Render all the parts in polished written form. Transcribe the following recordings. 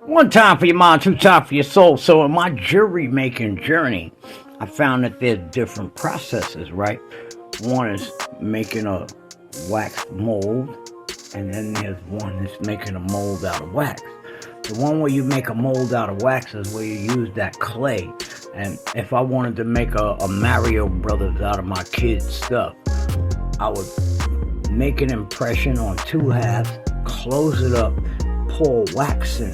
One time for your mind, two time for your soul. So in my jewelry making journey, I found that there's different processes, right? One is making a wax mold, and then there's one that's making a mold out of wax. The one where you make a mold out of wax is where you use that clay. And if I wanted to make a Mario Brothers out of my kids' stuff, I would make an impression on two halves, close it up, pour wax in,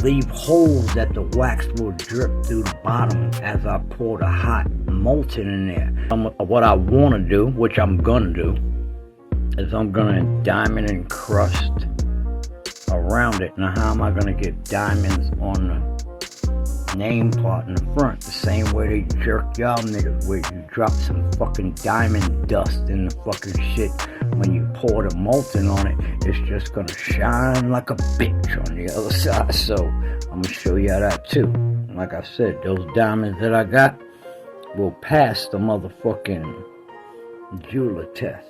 leave holes that the wax will drip through the bottom as I pour the hot molten in there. What I want to do, which I'm gonna do, is I'm gonna diamond encrust around it. Now how am I gonna get diamonds on the name part in the front? The same way they jerk y'all niggas with. You drop some fucking diamond dust in the fucking shit. When you pour the molten on it, it's just gonna shine like a bitch on the other side. So I'm gonna show you that too. Like I said, those diamonds that I got will pass the motherfucking jeweler test.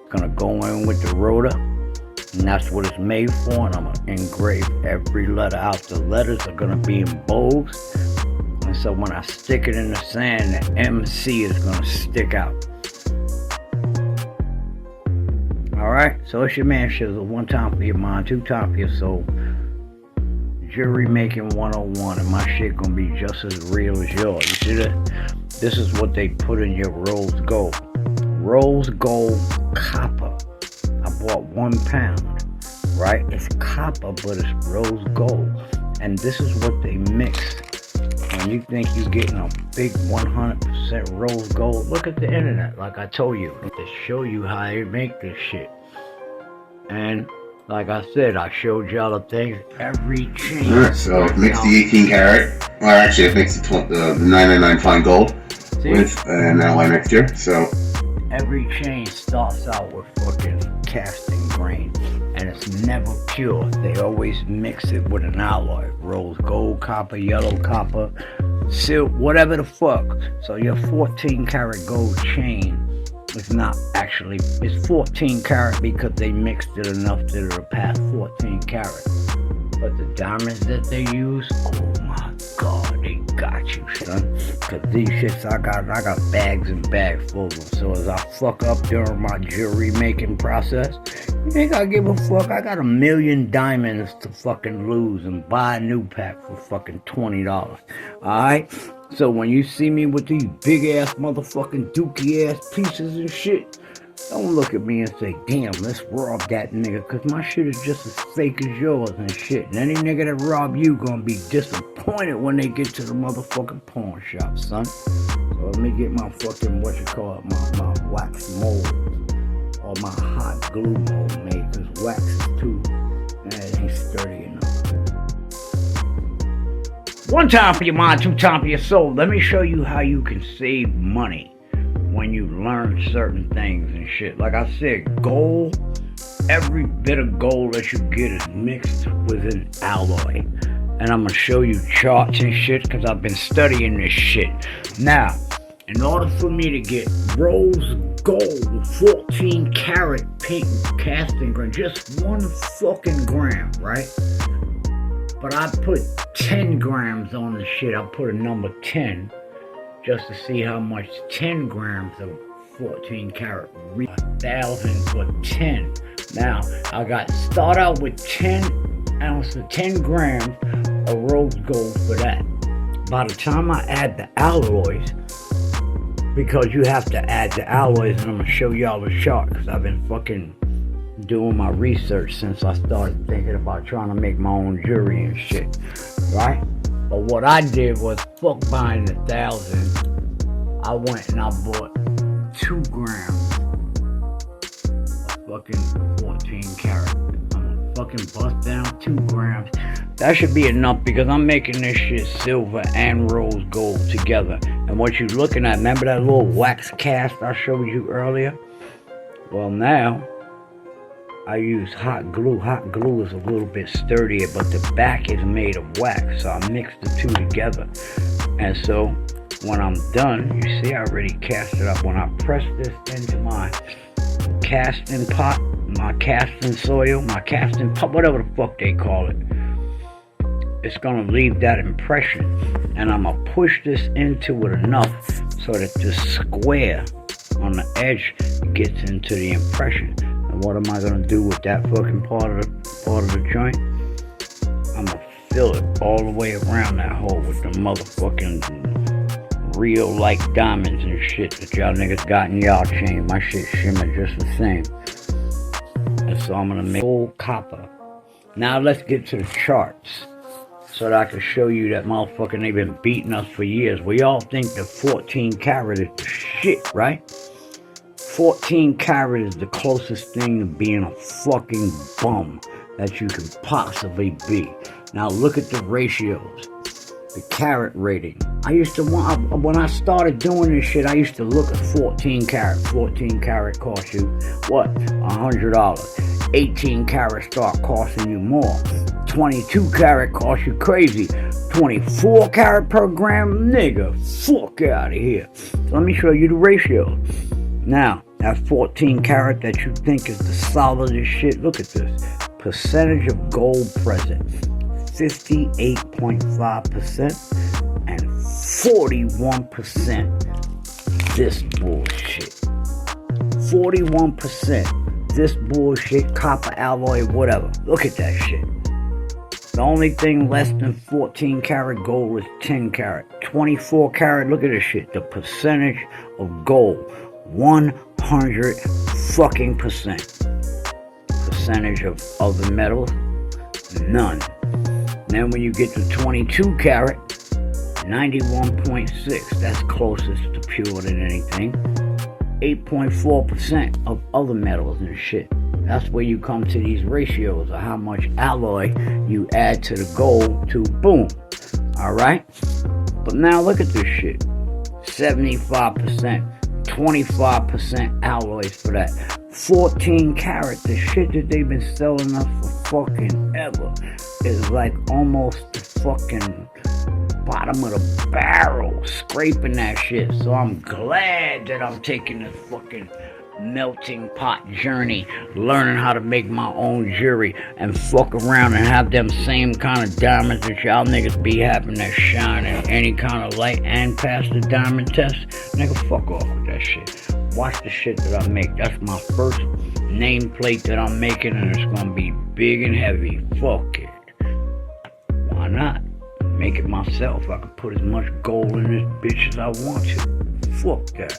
Gonna go in with the rotor, and that's what it's made for. And I'm gonna engrave every letter out. The letters are gonna be embossed, and so when I stick it in the sand, the MC is gonna stick out. Alright, so it's your man Shizzle. One time for your mind, two time for your soul. Jewelry making 101, and my shit gonna be just as real as yours. You see that? This is what they put in your rose gold. Rose gold copper. I bought 1 pound, right? It's copper, but it's rose gold. And this is what they mix. When you think you're getting a big 100% rose gold, look at the internet, like I told you, to show you how they make this shit. And like I said, I showed y'all the things, every chain. Alright, so mix the 18 karat, or actually I mixed the 999 fine gold with an alloy mixture, so. Every chain starts out with fucking casting grain, and it's never pure. They always mix it with an alloy. Rose gold, copper, yellow copper, silk, whatever the fuck. So your 14 karat gold chain is not actually, it's 14 karat because they mixed it enough that it'll pass 14 karat. But the diamonds that they use, oh my god, they got you, son. Cause these shits I got bags and bags full of them. So as I fuck up during my jewelry making process, you think I give a fuck? I got 1 million diamonds to fucking lose and buy a new pack for fucking $20. Alright? So when you see me with these big ass motherfucking dookie ass pieces and shit, don't look at me and say, damn, let's rob that nigga, cause my shit is just as fake as yours and shit. And any nigga that rob you gonna be disappointed when they get to the motherfucking pawn shop, son. So let me get my fucking, my wax mold, or my hot glue mold made, cause wax is too, it ain't sturdy enough. One time for your mind, two time for your soul. Let me show you how you can save money when you learn certain things and shit. Like I said, gold, every bit of gold that you get is mixed with an alloy. And I'm gonna show you charts and shit because I've been studying this shit. Now, in order for me to get rose gold, 14 karat pink casting grain, just 1 fucking gram, right? But I put 10 grams on the shit. I put a number 10 just to see how much 10 grams of 14 karat 1,000 for 10. Now I start out with 10 ounces, 10 grams of rose gold for that. By the time I add the alloys, because you have to add the alloys, and I'm gonna show y'all the chart because I've been fucking doing my research since I started thinking about trying to make my own jewelry and shit, right? But what I did was, fuck buying 1,000. I went and I bought 2 grams of fucking 14 karat. I'm gonna fucking bust down 2 grams. That should be enough because I'm making this shit silver and rose gold together. And what you're looking at, remember that little wax cast I showed you earlier? Well, now I use hot glue. Hot glue is a little bit sturdier, but the back is made of wax, so I mixed the two together. And so when I'm done, you see I already cast it up. When I press this into my casting pot, my casting soil, my casting pot, whatever the fuck they call it, it's gonna leave that impression. And I'm gonna push this into it enough so that this square on the edge gets into the impression. And what am I gonna do with that fucking part of the joint? I'm gonna fill it all the way around that hole with the motherfucking real like diamonds and shit that y'all niggas got in y'all chain. My shit shimmer just the same. And so I'm gonna make gold copper. Now let's get to the charts so that I can show you that motherfucking they've been beating us for years. We all think that 14 karat is the shit, right? 14 karat is the closest thing to being a fucking bum that you can possibly be. Now look at the ratios, the carat rating. I used to want, when I started doing this shit, I used to look at 14 karat. 14 karat cost you what? $100. 18 karat start costing you more. 22 karat cost you crazy. 24 karat per gram, nigga, fuck out of here. So let me show you the ratio. Now, that 14 karat that you think is the solidest shit, look at this. Percentage of gold present, 58.5% and 41% this bullshit. 41% this bullshit, copper alloy, whatever. Look at that shit. The only thing less than 14 karat gold is 10 karat. 24 karat, look at this shit. The percentage of gold, 100 fucking percent. Percentage of other metals, none. Then when you get to 22 karat, 91.6, that's closest to pure than anything. 8.4% of other metals and shit. That's where you come to these ratios of how much alloy you add to the gold to boom. Alright? But now look at this shit. 75%, 25% alloys for that. 14 karat, the shit that they've been selling us for fucking ever, is like almost the fucking bottom of the barrel, scraping that shit. So I'm glad that I'm taking this fucking melting pot journey, learning how to make my own jewelry and fuck around and have them same kind of diamonds that y'all niggas be having that shine in any kind of light and pass the diamond test. Nigga, fuck off with that shit. Watch the shit that I make. That's my first nameplate that I'm making, and it's gonna be big and heavy. Fuck it. Why not? Make it myself. I can put as much gold in this bitch as I want to. Fuck that.